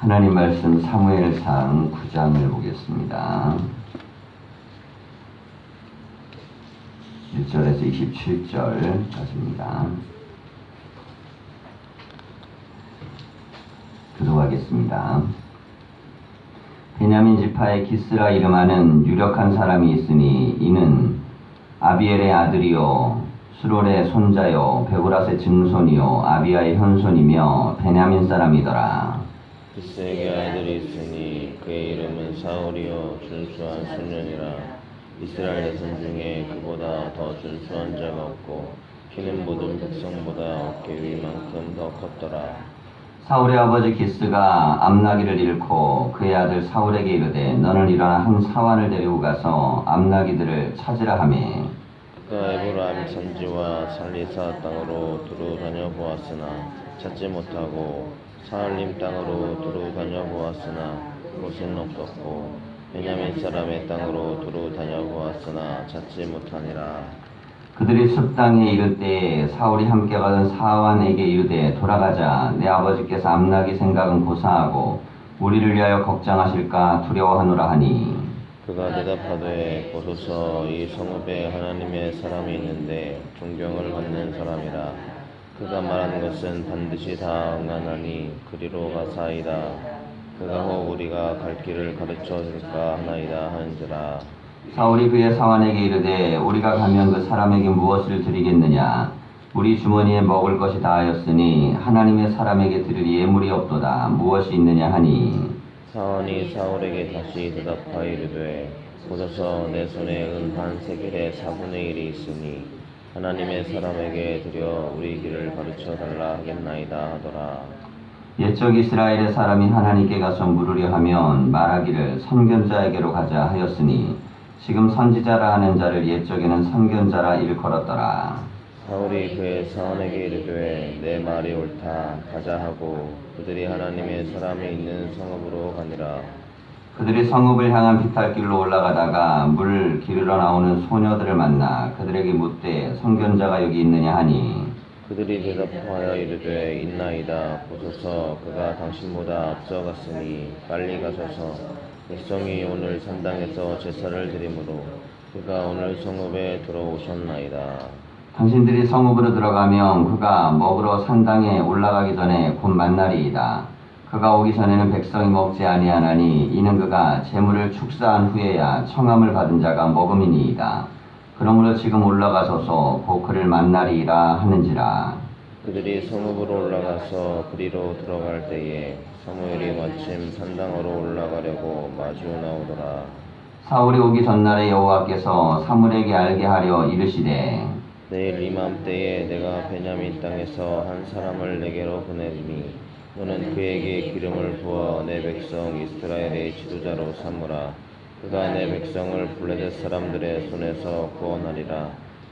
하나님 말씀 사무엘상 9장을 보겠습니다. 1절에서 27절까지입니다. 교독하겠습니다. 베냐민 지파의 기스라 이름하는 유력한 사람이 있으니 이는 아비엘의 아들이요 수롤의 손자요 베고라스의 증손이요 아비야의 현손이며 베냐민 사람이더라. 기스에게 아들이 있으니 그의 이름은 사울이요 준수한 소년이라. 이스라엘 자손 중에 그보다 더 준수한 자가 없고 키는 모든 백성보다 어깨 위만큼 더 컸더라. 사울의 아버지 기스가 암나기를 잃고 그의 아들 사울에게 이르되 너는 일어나 한 사환을 데리고 가서 암나기들을 찾으라 하매 그가 에브라임 산지와 살리사 땅으로 두루 다녀보았으나 찾지 못하고 사할림 땅으로 두루 다녀보았으나 그곳은 없었고 베냐민 사람의 땅으로 두루 다녀보았으나 찾지 못하니라. 그들이 숲 땅에 이를 때에 사울이 함께 가던 사환에게 이르되 돌아가자. 내 아버지께서 암나기 생각은 고사하고 우리를 위하여 걱정하실까 두려워하노라 하니 그가 대답하되 보소서 이 성읍에 하나님의 사람이 있는데 존경을 받는 사람이라. 그가 말하는 것은 반드시 다 응하나니 그리로 가사이다. 그가 혹 우리가 갈 길을 가르쳐 줄까 하나이다 하는지라. 사울이 그의 사환에게 이르되 우리가 가면 그 사람에게 무엇을 드리겠느냐. 우리 주머니에 먹을 것이 다하였으니 하나님의 사람에게 드릴 예물이 없도다. 무엇이 있느냐 하니 사원이 사울에게 다시 대답하여 이르되 보소서 내 손에 은 한 세겔의 4분의 1이 있으니 하나님의 사람에게 드려 우리 길을 가르쳐 달라 하겠나이다 하더라. 옛적 이스라엘의 사람이 하나님께 가서 물으려 하면 말하기를 선견자에게로 가자 하였으니 지금 선지자라 하는 자를 옛적에는 선견자라 일컬었더라. 사울이 그의 사원에게 이르되 내 말이 옳다 가자 하고 그들이 하나님의 사람이 있는 성읍으로 가니라. 그들이 성읍을 향한 비탈길로 올라가다가 물 기르러 나오는 소녀들을 만나 그들에게 묻되 선견자가 여기 있느냐 하니 그들이 대답하여 이르되 있나이다. 보소서 그가 당신보다 앞서갔으니 빨리 가소서. 백성이 오늘 산당에서 제사를 드리므로 그가 오늘 성읍에 들어오셨나이다. 당신들이 성읍으로 들어가면 그가 먹으러 산당에 올라가기 전에 곧 만나리이다. 그가 오기 전에는 백성이 먹지 아니하나니 이는 그가 재물을 축사한 후에야 청함을 받은 자가 먹음이니이다. 그러므로 지금 올라가소서 곧 그를 만나리이라 하는지라. 그들이 성읍으로 올라가서 그리로 들어갈 때에 사무엘이 마침 산당으로 올라가려고 마주 나오더라. 사울이 오기 전날에 여호와께서 사무엘에게 알게 하려 이르시되 내일 이맘때에 내가 베냐민 땅에서 한 사람을 내게로 보내리니 너는 그에게 기름을 부어 내 백성 이스라엘의 지도자로 삼으라. 그가 내 백성을 블레셋 사람들의 손에서 구원하리라.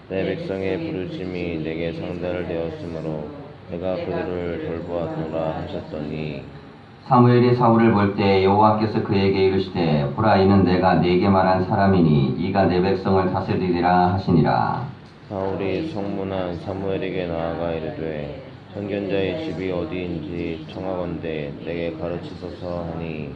내 백성의 부르심이 내게 상달되었으므로 내가 그들을 돌보았노라 하셨더니 사무엘이 사울을 볼 때 여호와께서 그에게 이르시되 보라 이는 내가 네게 말한 사람이니 이가 내 백성을 다스리리라 하시니라. 사울이 성문한 사무엘에게 나아가 이르되 선견자의 집이 어디인지 청하건대 내게 가르치소서 하니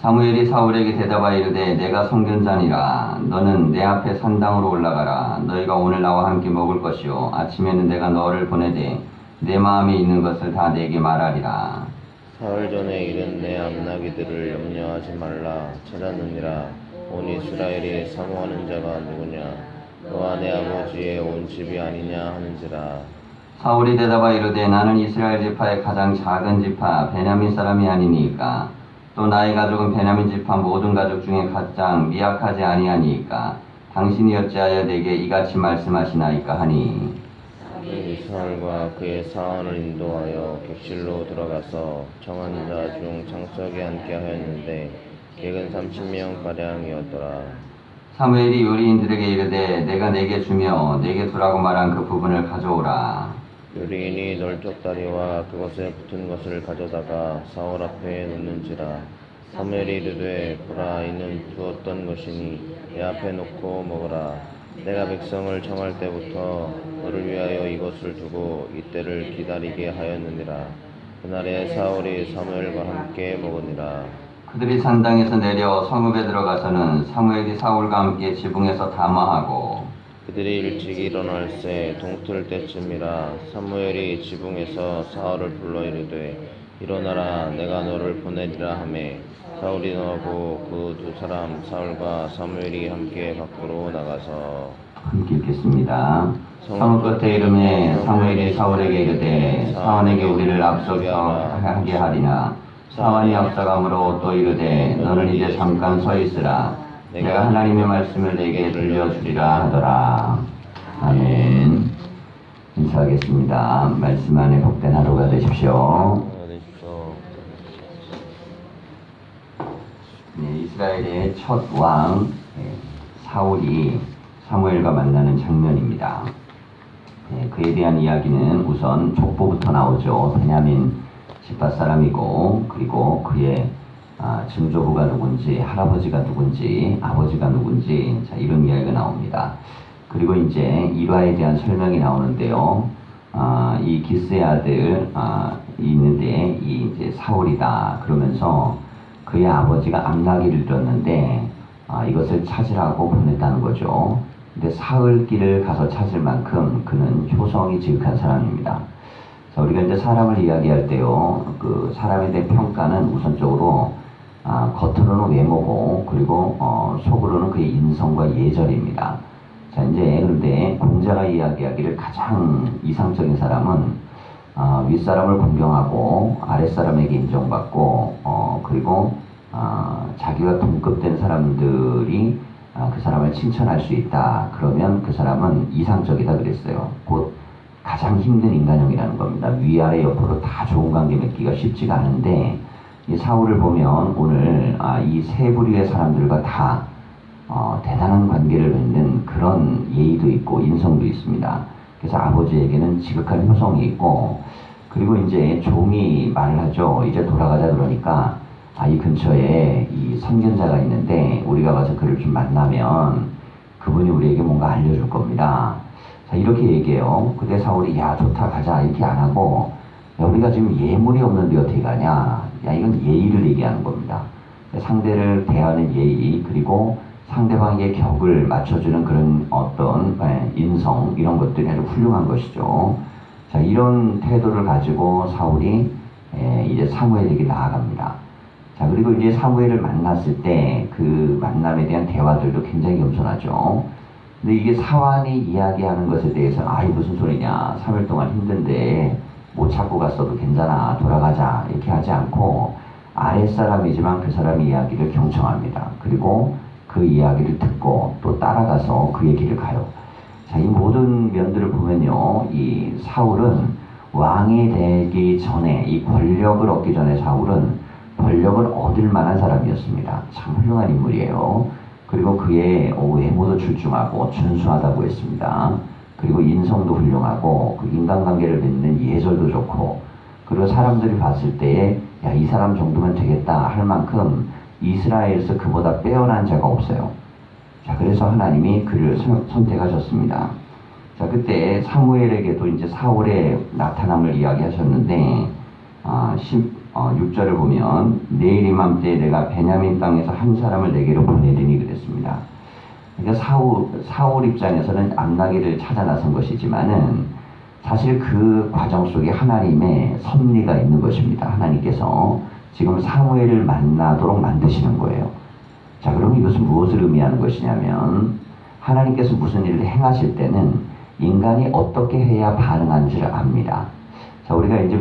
사무엘이 사울에게 대답하여 이르되 내가 선견자니라. 너는 내 앞에 산당으로 올라가라. 너희가 오늘 나와 함께 먹을 것이요 아침에는 내가 너를 보내되 내 마음에 있는 것을 다 내게 말하리라. 사흘 전에 이른 내 암나기들을 염려하지 말라. 찾았느니라. 온 이스라엘이 사모하는 자가 누구냐. 너와 내 아버지의 온 집이 아니냐 하는지라. 사울이 대답하여 이르되 나는 이스라엘 지파의 가장 작은 지파 베냐민 사람이 아니니까 또 나의 가족은 베냐민 지파 모든 가족 중에 가장 미약하지 아니하니까 당신이 어찌하여 내게 이같이 말씀하시나이까 하니 이스라엘과 그의 사원을 인도하여 객실로 들어가서 청한 자 중 장석에 앉게 하였는데 객은 30명가량이었더라. 사무엘이 요리인들에게 이르되 내가 내게 주며 내게 두라고 말한 그 부분을 가져오라. 요리인이 널쩍다리와 그것에 붙은 것을 가져다가 사울 앞에 놓는지라. 사무엘이 이르되 보라 이는 두었던 것이니 내 앞에 놓고 먹으라. 내가 백성을 청할 때부터 너를 위하여 이것을 두고 이때를 기다리게 하였느니라. 그날에 사울이 사무엘과 함께 먹으니라. 그들이 산당에서 내려 성읍에 들어가서는 사무엘이 사울과 함께 지붕에서 담화하고 그들이 일찍 일어날새 동틀 때쯤이라. 사무엘이 지붕에서 사울을 불러 이르되 일어나라, 내가 너를 보내리라 하매 사울이 나오고 그 두 사람 사울과 사무엘이 함께 밖으로 나가서 함께 읽겠습니다. 성읍 끝에 이름에 사무엘이 사울에게 이르되 사원에게 우리를 앞서서 하게 하리나. 사원이 앞서가므로 또 이르되 너는 이제 잠깐 서 있으라. 내가 하나님의 말씀을 내게 들려주리라 하더라. 아멘. 인사하겠습니다. 말씀 안에 복된 하루가 되십시오. 되십시오. 네, 이스라엘의 첫 왕 사울이 사무엘과 만나는 장면입니다. 네, 그에 대한 이야기는 우선 족보부터 나오죠. 베냐민 집밭 사람이고, 그리고 그의 증조부가 누군지, 할아버지가 누군지, 아버지가 누군지, 자, 이런 이야기가 나옵니다. 그리고 이제 일화에 대한 설명이 나오는데요. 이 기스의 아들 있는데 이 이제 사울이다 그러면서 그의 아버지가 암나기를 잃었는데 이것을 찾으라고 보냈다는 거죠. 근데 사흘길을 가서 찾을 만큼 그는 효성이 지극한 사람입니다. 자, 우리가 이제 사람을 이야기할 때요, 그 사람에 대한 평가는 우선적으로 겉으로는 외모고, 그리고 속으로는 그의 인성과 예절입니다. 자, 이제 그런데 공자가 이야기하기를 가장 이상적인 사람은 윗사람을 공경하고 아랫사람에게 인정받고, 그리고 자기와 동급된 사람들이 그 사람을 칭찬할 수 있다. 그러면 그 사람은 이상적이다 그랬어요. 곧 가장 힘든 인간형이라는 겁니다. 위아래 옆으로 다 좋은 관계 맺기가 쉽지가 않은데, 이 사울을 보면 오늘 이 세 부류의 사람들과 다 대단한 관계를 맺는 그런 예의도 있고 인성도 있습니다. 그래서 아버지에게는 지극한 효성이 있고, 그리고 이제 종이 말을 하죠. 이제 돌아가자 그러니까 이 근처에 이 선견자가 있는데 우리가 가서 그를 좀 만나면 그분이 우리에게 뭔가 알려줄 겁니다. 자, 이렇게 얘기해요. 그때 사울이 야 좋다 가자 이렇게 안 하고, 야, 우리가 지금 예물이 없는데 어떻게 가냐. 야, 이건 예의를 얘기하는 겁니다. 상대를 대하는 예의, 그리고 상대방의 격을 맞춰주는 그런 어떤 인성, 이런 것들이 아주 훌륭한 것이죠. 자, 이런 태도를 가지고 사울이 이제 사무엘에게 나아갑니다. 자, 그리고 이제 사무엘을 만났을 때 그 만남에 대한 대화들도 굉장히 겸손하죠. 근데 이게 사환이 이야기하는 것에 대해서 아이 무슨 소리냐, 3일 동안 힘든데 못 찾고 갔어도 괜찮아, 돌아가자 이렇게 하지 않고 아랫사람이지만 그 사람의 이야기를 경청합니다. 그리고 그 이야기를 듣고 또 따라가서 그 얘기를 가요. 자, 이 모든 면들을 보면요, 이 사울은 왕이 되기 전에, 이 권력을 얻기 전에 사울은 권력을 얻을 만한 사람이었습니다. 참 훌륭한 인물이에요. 그리고 그의 외모도 출중하고 준수하다고 했습니다. 그리고 인성도 훌륭하고 그 인간관계를 맺는 예절도 좋고, 그리고 사람들이 봤을 때에 야, 이 사람 정도면 되겠다 할 만큼 이스라엘에서 그보다 빼어난 자가 없어요. 자, 그래서 하나님이 그를 선택하셨습니다. 자, 그때 사무엘에게도 이제 사울의 나타남을 이야기하셨는데 6절을 보면 내일 이맘때 내가 베냐민 땅에서 한 사람을 내게로 보내리니 그랬습니다. 그러니까 사울 입장에서는 암나기를 찾아 나선 것이지만은 사실 그 과정 속에 하나님의 섭리가 있는 것입니다. 하나님께서 지금 사무엘을 만나도록 만드시는 거예요. 자, 그럼 이것은 무엇을 의미하는 것이냐면 하나님께서 무슨 일을 행하실 때는 인간이 어떻게 해야 반응하는지를 압니다. 자, 우리가 이제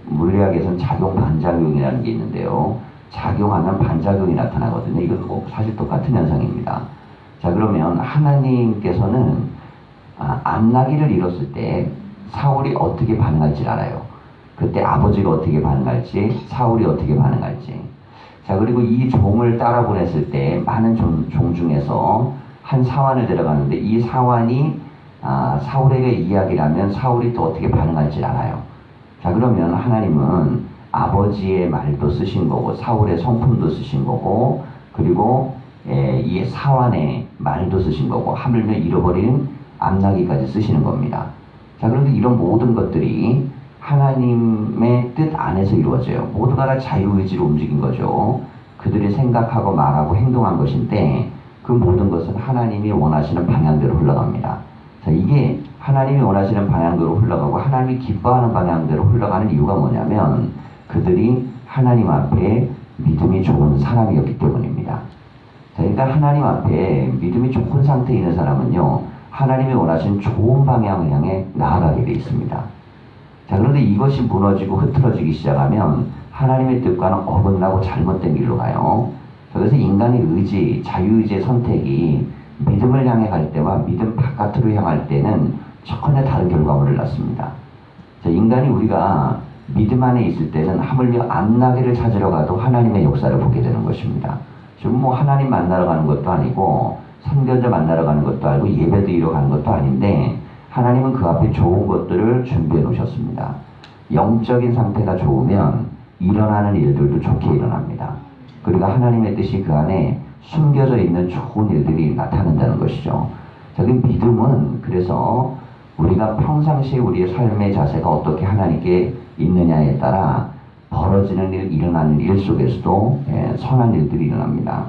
물리학에서는 작용 반작용이라는 게 있는데요. 작용하면 반작용이 나타나거든요. 이건 사실 똑같은 현상입니다. 자, 그러면 하나님께서는 암나기를 잃었을 때 사울이 어떻게 반응할지 알아요. 그때 아버지가 어떻게 반응할지, 사울이 어떻게 반응할지. 자, 그리고 이 종을 따라 보냈을 때 많은 종 중에서 한 사환을 데려가는데 이 사환이 사울에게 이야기를 하면 사울이 또 어떻게 반응할지 알아요. 자, 그러면 하나님은 아버지의 말도 쓰신 거고 사울의 성품도 쓰신 거고, 그리고 이 사환의 말도 쓰신 거고, 하물며 잃어버린 암나기까지 쓰시는 겁니다. 자, 그런데 이런 모든 것들이 하나님의 뜻 안에서 이루어져요. 모두가 다 자유의지로 움직인 거죠. 그들이 생각하고 말하고 행동한 것인데 그 모든 것은 하나님이 원하시는 방향대로 흘러갑니다. 자, 이게 하나님이 원하시는 방향대로 흘러가고 하나님이 기뻐하는 방향대로 흘러가는 이유가 뭐냐면 그들이 하나님 앞에 믿음이 좋은 사람이었기 때문입니다. 자, 그러니까 하나님 앞에 믿음이 좋은 상태에 있는 사람은요, 하나님이 원하시는 좋은 방향을 향해 나아가게 되어 있습니다. 자, 그런데 이것이 무너지고 흐트러지기 시작하면 하나님의 뜻과는 어긋나고 잘못된 길로 가요. 그래서 인간의 의지, 자유의지의 선택이 믿음을 향해 갈 때와 믿음 바깥으로 향할 때는 전혀 다른 결과물을 낳습니다. 자, 인간이 우리가 믿음 안에 있을 때는 하물며 안나기를 찾으러 가도 하나님의 역사를 보게 되는 것입니다. 지금 뭐 하나님 만나러 가는 것도 아니고 선견자 만나러 가는 것도 아니고 예배드리러 가는 것도 아닌데 하나님은 그 앞에 좋은 것들을 준비해 놓으셨습니다. 영적인 상태가 좋으면 일어나는 일들도 좋게 일어납니다. 그리고 하나님의 뜻이 그 안에 숨겨져 있는 좋은 일들이 나타난다는 것이죠. 자, 그 믿음은 그래서 우리가 평상시에 우리의 삶의 자세가 어떻게 하나님께 있느냐에 따라 벌어지는 일, 일어나는 일 속에서도 선한 일들이 일어납니다.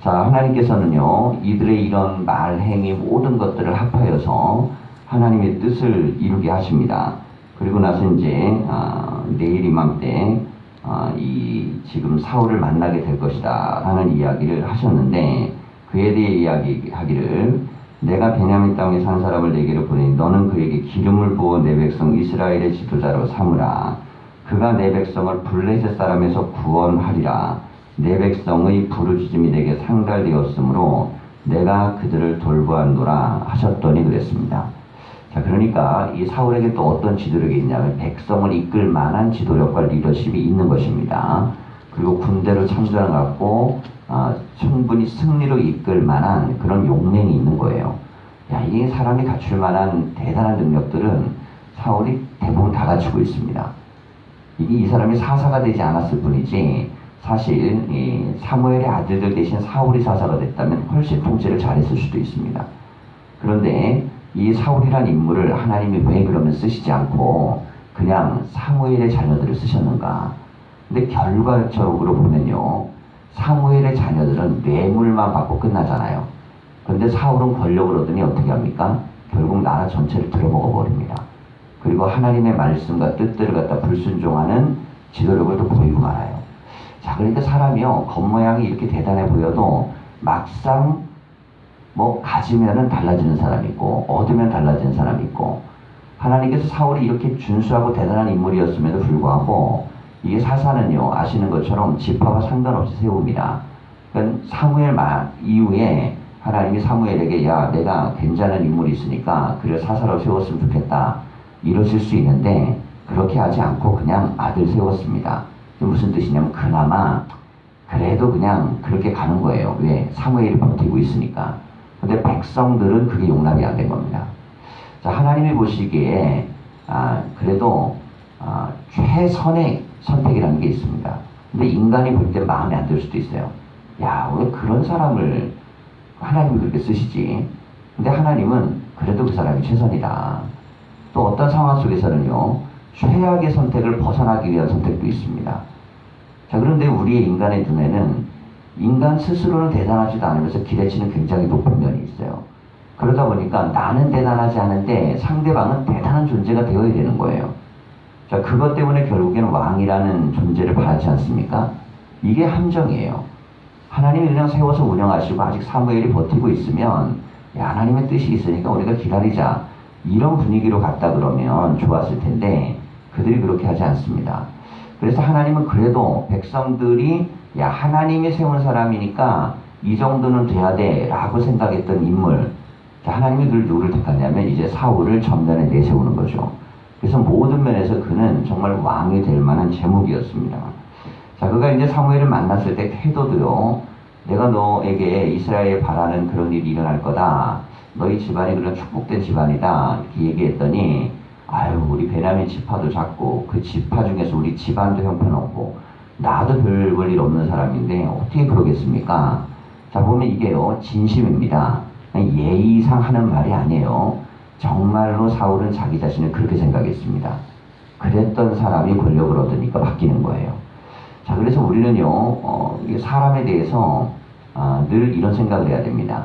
자, 하나님께서는요, 이들의 이런 말, 행위, 모든 것들을 합하여서 하나님의 뜻을 이루게 하십니다. 그리고 나서 이제 내일 이맘때 지금 사울을 만나게 될 것이다 라는 이야기를 하셨는데 그에 대해 이야기하기를 내가 베냐민 땅에 산 사람을 내게로 보내니 너는 그에게 기름을 부어 내 백성 이스라엘의 지도자로 삼으라. 그가 내 백성을 블레셋 사람에서 구원하리라. 내 백성의 부르짖음이 내게 상달되었으므로 내가 그들을 돌보았노라 하셨더니 그랬습니다. 자, 그러니까 이 사울에게 또 어떤 지도력이 있냐면 백성을 이끌 만한 지도력과 리더십이 있는 것입니다. 그리고 군대를 참전해갖고 충분히 승리로 이끌 만한 그런 용맹이 있는 거예요. 야, 이 사람이 갖출 만한 대단한 능력들은 사울이 대부분 다 갖추고 있습니다. 이게 이 사람이 사사가 되지 않았을 뿐이지 사실 이 사무엘의 아들들 대신 사울이 사사가 됐다면 훨씬 통제를 잘했을 수도 있습니다. 그런데 이 사울이란 인물을 하나님이 왜 그러면 쓰시지 않고 그냥 사무엘의 자녀들을 쓰셨는가? 근데 결과적으로 보면요, 사무엘의 자녀들은 뇌물만 받고 끝나잖아요. 그런데 사울은 권력을 얻으니 어떻게 합니까? 결국 나라 전체를 들어먹어 버립니다. 그리고 하나님의 말씀과 뜻들을 갖다 불순종하는 지도력을 또 보이고 말아요. 자, 그러니까 사람이요, 겉모양이 이렇게 대단해 보여도 막상 뭐 가지면은 달라지는 사람이 있고 얻으면 달라지는 사람이 있고 하나님께서 사울이 이렇게 준수하고 대단한 인물이었음에도 불구하고 이게 사사는요, 아시는 것처럼 지파와 상관없이 세웁니다. 그러니까 사무엘 말 이후에 하나님이 사무엘에게 야, 내가 괜찮은 인물이 있으니까 그를 사사로 세웠으면 좋겠다 이러실 수 있는데 그렇게 하지 않고 그냥 아들 세웠습니다. 무슨 뜻이냐면 그나마 그래도 그냥 그렇게 가는 거예요. 왜? 사무엘이 버티고 있으니까. 근데 백성들은 그게 용납이 안 된 겁니다. 자, 하나님이 보시기에 그래도 최선의 선택이라는 게 있습니다. 근데 인간이 볼 때 마음에 안 들 수도 있어요. 야, 왜 그런 사람을 하나님이 그렇게 쓰시지? 근데 하나님은 그래도 그 사람이 최선이다. 또 어떤 상황 속에서는요, 최악의 선택을 벗어나기 위한 선택도 있습니다. 자, 그런데 우리의 인간의 눈에는 인간 스스로는 대단하지도 않으면서 기대치는 굉장히 높은 면이 있어요. 그러다 보니까 나는 대단하지 않은데 상대방은 대단한 존재가 되어야 되는 거예요. 자, 그것 때문에 결국에는 왕이라는 존재를 바라지 않습니까? 이게 함정이에요. 하나님이 그냥 세워서 운영하시고 아직 사무엘이 버티고 있으면 야, 하나님의 뜻이 있으니까 우리가 기다리자 이런 분위기로 갔다 그러면 좋았을 텐데 그들이 그렇게 하지 않습니다. 그래서 하나님은 그래도 백성들이 야, 하나님이 세운 사람이니까 이 정도는 돼야 돼 라고 생각했던 인물, 자, 하나님이 그를 누구를 택하냐면 이제 사울을 전면에 내세우는 거죠. 그래서 모든 면에서 그는 정말 왕이 될 만한 제목이었습니다. 자, 그가 이제 사무엘을 만났을 때 태도도요, 내가 너에게 이스라엘에 바라는 그런 일이 일어날 거다, 너희 집안이 그런 축복된 집안이다 이렇게 얘기했더니 아유, 우리 베냐민 지파도 작고 그 지파 중에서 우리 집안도 형편없고 나도 별 볼 일 없는 사람인데 어떻게 그러겠습니까? 자, 보면 이게요, 진심입니다. 예의상 하는 말이 아니에요. 정말로 사울은 자기 자신을 그렇게 생각했습니다. 그랬던 사람이 권력을 얻으니까 바뀌는 거예요. 자, 그래서 우리는요, 이 사람에 대해서 늘 이런 생각을 해야 됩니다.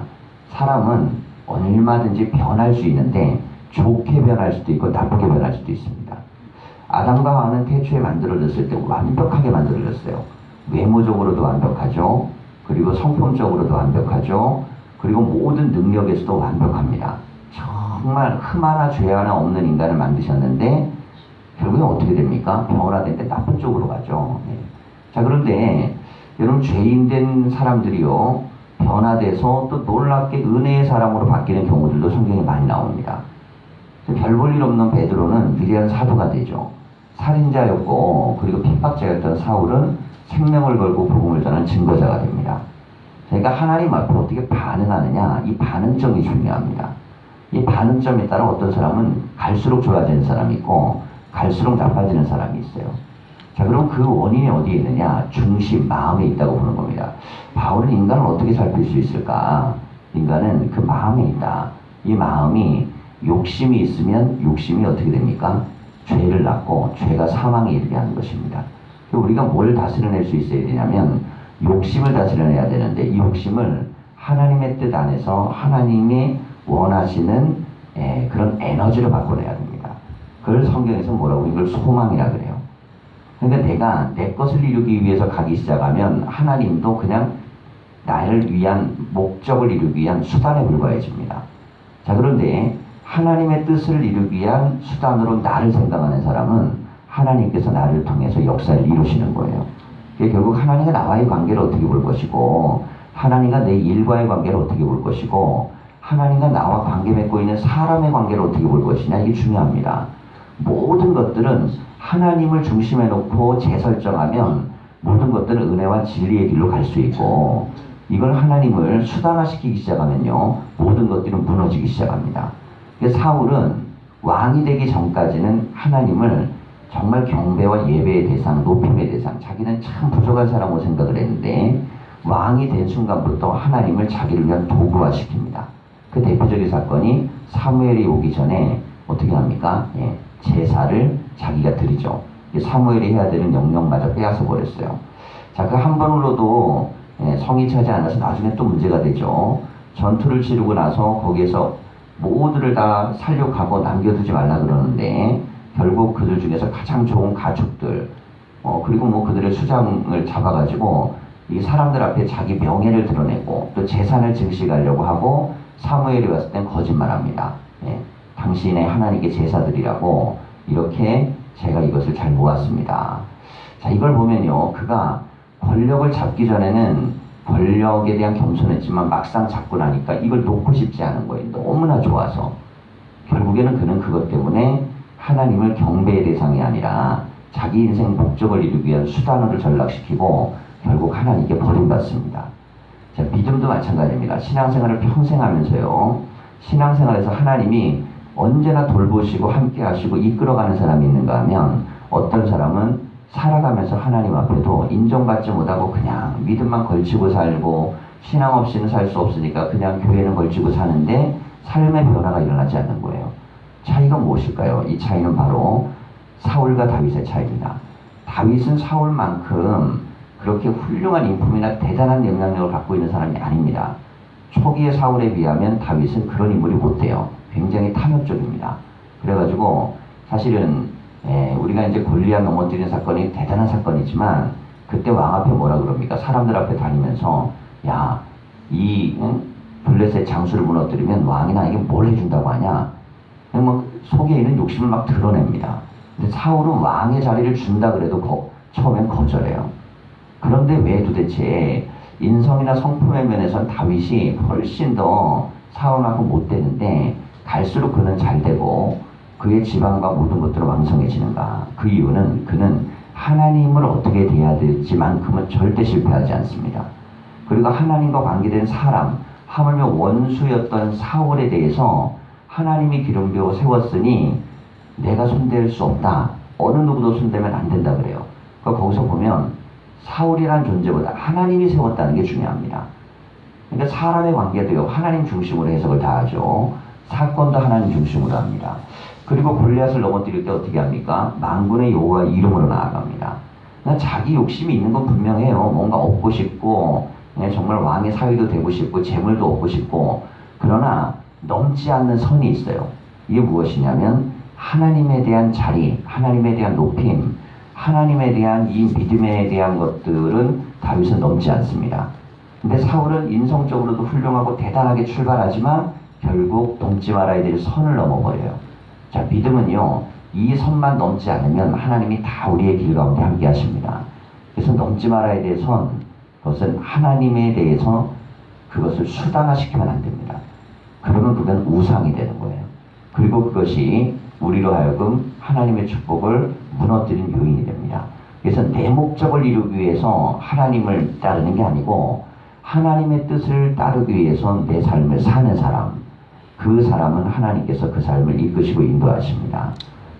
사람은 얼마든지 변할 수 있는데 좋게 변할 수도 있고 나쁘게 변할 수도 있습니다. 아담과 하와는 태초에 만들어졌을 때 완벽하게 만들어졌어요. 외모적으로도 완벽하죠. 그리고 성품적으로도 완벽하죠. 그리고 모든 능력에서도 완벽합니다. 정말 흠 하나 죄 하나 없는 인간을 만드셨는데 결국에 어떻게 됩니까? 변화될 때 나쁜 쪽으로 가죠. 네. 자, 그런데 여러분, 죄인된 사람들이요, 변화돼서 또 놀랍게 은혜의 사람으로 바뀌는 경우들도 성경에 많이 나옵니다. 별 볼 일 없는 베드로는 위대한 사도가 되죠. 살인자였고 그리고 핍박자였던 사울은 생명을 걸고 복음을 전한 증거자가 됩니다. 그러니까 하나님 앞에 어떻게 반응하느냐, 이 반응점이 중요합니다. 이 반응점에 따라 어떤 사람은 갈수록 좋아지는 사람이 있고 갈수록 나빠지는 사람이 있어요. 자, 그럼 그 원인이 어디에 있느냐? 중심, 마음에 있다고 보는 겁니다. 바울은 인간을 어떻게 살필 수 있을까? 인간은 그 마음에 있다. 이 마음이 욕심이 있으면 욕심이 어떻게 됩니까? 죄를 낳고 죄가 사망에 이르게 하는 것입니다. 우리가 뭘 다스려낼 수 있어야 되냐면 욕심을 다스려내야 되는데 이 욕심을 하나님의 뜻 안에서 하나님이 원하시는 그런 에너지로 바꿔내야 됩니다. 그걸 성경에서 뭐라고 이걸 소망이라 그래요. 그러니까 내가 내 것을 이루기 위해서 가기 시작하면 하나님도 그냥 나를 위한 목적을 이루기 위한 수단에 불과해집니다. 자, 그런데 하나님의 뜻을 이루기 위한 수단으로 나를 생각하는 사람은 하나님께서 나를 통해서 역사를 이루시는 거예요. 결국 하나님과 나와의 관계를 어떻게 볼 것이고 하나님과 내 일과의 관계를 어떻게 볼 것이고 하나님과 나와 관계 맺고 있는 사람의 관계를 어떻게 볼 것이냐, 이게 중요합니다. 모든 것들은 하나님을 중심에 놓고 재설정하면 모든 것들은 은혜와 진리의 길로 갈 수 있고 이걸 하나님을 수단화시키기 시작하면요 모든 것들은 무너지기 시작합니다. 사울은 왕이 되기 전까지는 하나님을 정말 경배와 예배의 대상, 높임의 대상, 자기는 참 부족한 사람으로 생각을 했는데 왕이 된 순간부터 하나님을 자기를 위한 도구화시킵니다. 그 대표적인 사건이 사무엘이 오기 전에 어떻게 합니까? 제사를 자기가 드리죠. 사무엘이 해야 되는 영역마저 빼앗아 버렸어요. 자, 그 한 번으로도 성이 차지 않아서 나중에 또 문제가 되죠. 전투를 치르고 나서 거기에서 모두를 다 살육하고 남겨두지 말라 그러는데 결국 그들 중에서 가장 좋은 가축들 그리고 뭐 그들의 수장을 잡아가지고 이 사람들 앞에 자기 명예를 드러내고 또 재산을 증식하려고 하고 사무엘이 왔을 땐 거짓말합니다. 당신의 하나님께 제사드리라고 이렇게 제가 이것을 잘 모았습니다. 자, 이걸 보면요, 그가 권력을 잡기 전에는 권력에 대한 겸손했지만 막상 잡고 나니까 이걸 놓고 싶지 않은 거예요. 너무나 좋아서. 결국에는 그는 그것 때문에 하나님을 경배의 대상이 아니라 자기 인생 목적을 이루기 위한 수단으로 전락시키고 결국 하나님께 버림받습니다. 자, 믿음도 마찬가지입니다. 신앙생활을 평생 하면서요, 신앙생활에서 하나님이 언제나 돌보시고 함께 하시고 이끌어가는 사람이 있는가 하면 어떤 사람은 살아가면서 하나님 앞에도 인정받지 못하고 그냥 믿음만 걸치고 살고 신앙 없이는 살 수 없으니까 그냥 교회는 걸치고 사는데 삶의 변화가 일어나지 않는 거예요. 차이가 무엇일까요? 이 차이는 바로 사울과 다윗의 차이입니다. 다윗은 사울만큼 그렇게 훌륭한 인품이나 대단한 영향력을 갖고 있는 사람이 아닙니다. 초기의 사울에 비하면 다윗은 그런 인물이 못 돼요. 굉장히 탐욕적입니다. 그래가지고 사실은 우리가 이제 골리앗 넘어뜨린 사건이 대단한 사건이지만 그때 왕 앞에 뭐라 그럽니까? 사람들 앞에 다니면서 야, 이 블레셋 장수를 무너뜨리면 왕이 나에게 뭘 해준다고 하냐? 뭐 속에 있는 욕심을 막 드러냅니다. 근데 사울은 왕의 자리를 준다 그래도 처음엔 거절해요. 그런데 왜 도대체 인성이나 성품의 면에선 다윗이 훨씬 더 사울만큼 못 되는데 갈수록 그는 잘 되고 그의 지방과 모든 것들은 왕성해지는가? 그 이유는 그는 하나님을 어떻게 대해야 될지만큼은 절대 실패하지 않습니다. 그리고 하나님과 관계된 사람, 하물며 원수였던 사울에 대해서 하나님이 기름부어 세웠으니 내가 손댈 수 없다. 어느 누구도 손대면 안 된다 그래요. 그러니까 거기서 보면 사울이라는 존재보다 하나님이 세웠다는 게 중요합니다. 그러니까 사람의 관계도요, 하나님 중심으로 해석을 다 하죠. 사건도 하나님 중심으로 합니다. 그리고 골리앗을 넘어뜨릴 때 어떻게 합니까? 만군의 여호와 이름으로 나아갑니다. 그냥 자기 욕심이 있는 건 분명해요. 뭔가 얻고 싶고 정말 왕의 사위도 되고 싶고 재물도 얻고 싶고, 그러나 넘지 않는 선이 있어요. 이게 무엇이냐면 하나님에 대한 자리, 하나님에 대한 높임, 하나님에 대한 이 믿음에 대한 것들은 다윗은 넘지 않습니다. 근데 사울은 인성적으로도 훌륭하고 대단하게 출발하지만 결국 넘지 말아야 될 선을 넘어버려요. 자, 믿음은요, 이 선만 넘지 않으면 하나님이 다 우리의 길 가운데 함께 하십니다. 그래서 넘지 말아야 될 선, 그것은 하나님에 대해서 그것을 수단화시키면 안 됩니다. 그러면 그건 우상이 되는 거예요. 그리고 그것이 우리로 하여금 하나님의 축복을 무너뜨린 요인이 됩니다. 그래서 내 목적을 이루기 위해서 하나님을 따르는 게 아니고 하나님의 뜻을 따르기 위해서 내 삶을 사는 사람, 그 사람은 하나님께서 그 삶을 이끄시고 인도하십니다.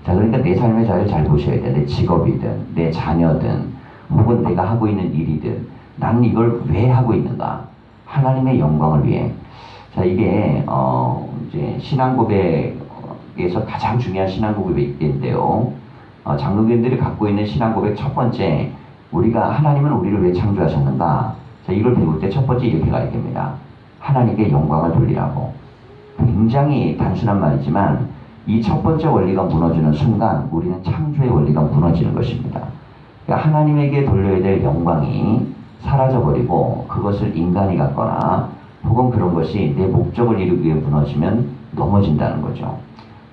자, 그러니까 내 삶의 자리를 잘 보셔야 돼. 내 직업이든 내 자녀든 혹은 내가 하고 있는 일이든 나는 이걸 왜 하고 있는가? 하나님의 영광을 위해. 자, 이게 이제 신앙 고백에서 가장 중요한 신앙 고백인데요. 장로교인들이 갖고 있는 신앙 고백 첫 번째, 우리가 하나님은 우리를 왜 창조하셨는가? 자, 이걸 배울 때 첫 번째 이렇게 가야 됩니다. 하나님께 영광을 돌리라고. 굉장히 단순한 말이지만 이 첫 번째 원리가 무너지는 순간 우리는 창조의 원리가 무너지는 것입니다. 그러니까 하나님에게 돌려야 될 영광이 사라져버리고 그것을 인간이 갖거나 혹은 그런 것이 내 목적을 이루기 위해 무너지면 넘어진다는 거죠.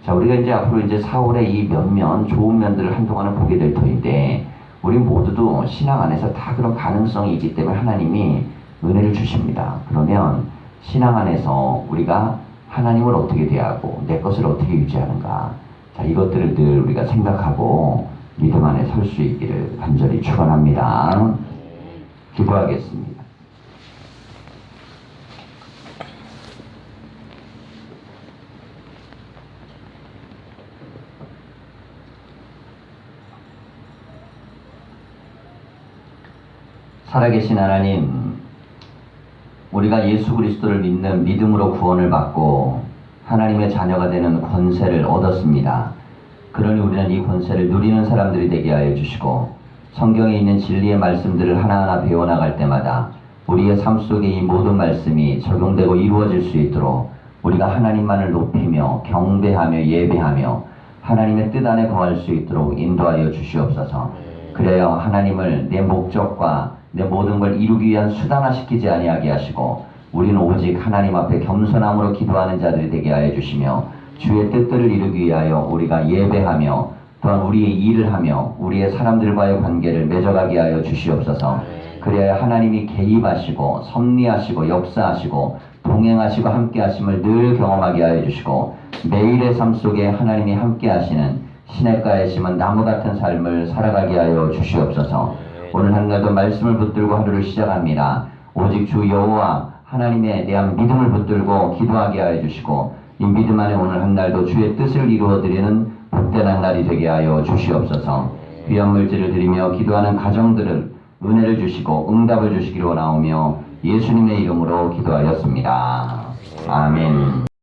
자, 우리가 이제 앞으로 이제 사울의 이 면면, 좋은 면들을 한동안은 보게 될 터인데, 우리 모두도 신앙 안에서 다 그런 가능성이 있기 때문에 하나님이 은혜를 주십니다. 그러면 신앙 안에서 우리가 하나님을 어떻게 대하고 내 것을 어떻게 유지하는가, 자, 이것들을 늘 우리가 생각하고 믿음 안에 설 수 있기를 간절히 축원합니다. 기도하겠습니다. 살아계신 하나님, 우리가 예수 그리스도를 믿는 믿음으로 구원을 받고 하나님의 자녀가 되는 권세를 얻었습니다. 그러니 우리는 이 권세를 누리는 사람들이 되게 하여 주시고, 성경에 있는 진리의 말씀들을 하나하나 배워나갈 때마다 우리의 삶 속에 이 모든 말씀이 적용되고 이루어질 수 있도록 우리가 하나님만을 높이며 경배하며 예배하며 하나님의 뜻 안에 거할 수 있도록 인도하여 주시옵소서. 그래야 하나님을 내 목적과 내 모든 걸 이루기 위한 수단화시키지 아니하게 하시고 우리는 오직 하나님 앞에 겸손함으로 기도하는 자들이 되게 하여 주시며, 주의 뜻들을 이루기 위하여 우리가 예배하며 또한 우리의 일을 하며 우리의 사람들과의 관계를 맺어가게 하여 주시옵소서. 그래야 하나님이 개입하시고 섭리하시고 역사하시고 동행하시고 함께하심을 늘 경험하게 하여 주시고, 매일의 삶 속에 하나님이 함께하시는 시냇가에 심은 나무 같은 삶을 살아가게 하여 주시옵소서. 오늘 한날도 말씀을 붙들고 하루를 시작합니다. 오직 주 여호와 하나님에 대한 믿음을 붙들고 기도하게 하여 주시고, 이 믿음 안에 오늘 한날도 주의 뜻을 이루어드리는 복된 한날이 되게 하여 주시옵소서. 귀한 물질을 드리며 기도하는 가정들을 은혜를 주시고 응답을 주시기로 원하오며 예수님의 이름으로 기도하였습니다. 아멘.